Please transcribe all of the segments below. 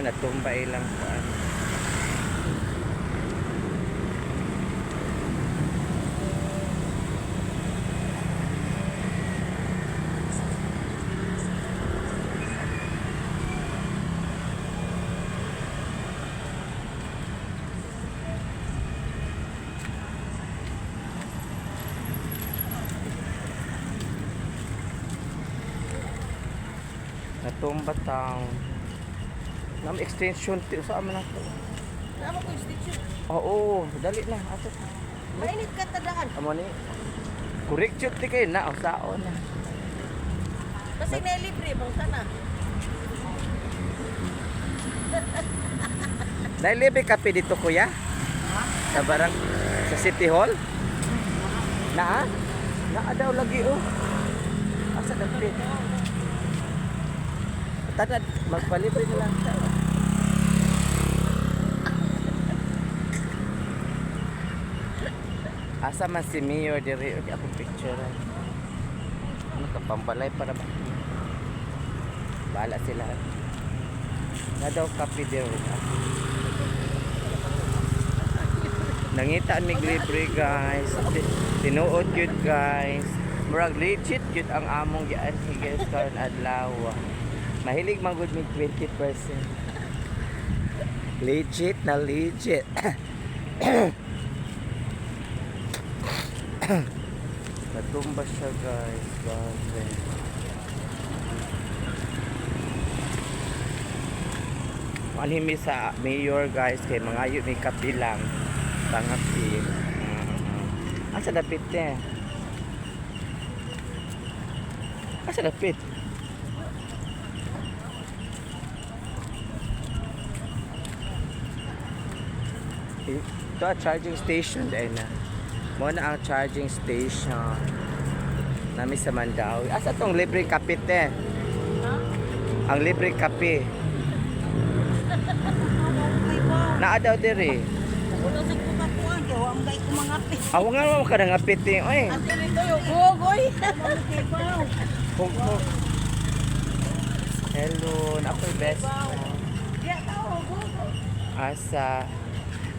Natumba ilang kuan. Natumba town. Nam extension ti usa man ato. Nama ko extension. Oo, dali na ato. Mainit ka tadaan. Amo ni. Correct jud ti kay na usaon na. Kasi na libre bang sana. Nailibe kape dito kuya? Sa barang sa City Hall? Naa? Naa daw lagi oh. Asa dapit? Tadad, magpalibre na lang siya. Asa man si Mayor diri og ako picture. Ano ka pambalay para ba? Bala sila. Na daw kape diri. Nangita mig libre guys. Tinuod gyud guys. Murag legit gyud ang among gianhi guys karon adlaw. Mahilig man gud mig 20%. Legit na legit. Natumba siya guys. Grabe. Manhimi sa mayor guys kay mga yun may kapilang pangapi. Asa dapit eh? Asa dapit? Ito ang charging station dahil na. Muna ang charging station namin sa Mandawi. Asa itong libre kape te? Ang libre kape. Naa daw diri. Wala sa kukakuan kay wa ang gay ko mangapi. Awa nga mo ka nang apit eh. Oy. Ate rito yo gogoy. Hugho. Hello, nakoy best. Ya tao gogoy. Asa.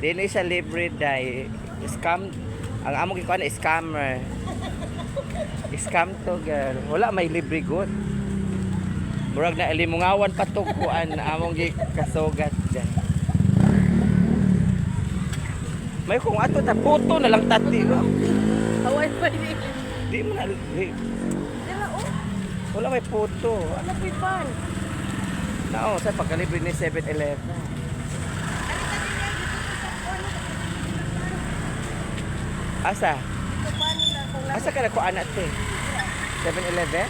Dili siya libre dai. Scam. Ang amo gikuan na scammer. Scam to girl. Wala may libre good. Murag na limungawan pa to kuan among gikasugat dyan. May kung ato ta photo na lang tati. Haway pa ni. Di mo na Dala oh. wala may photo. Ano pipan? Nao sa pagkalibre ni 7-Eleven. Asa? Ito pa nila kung Asa ka na ko anak te? 7-Eleven?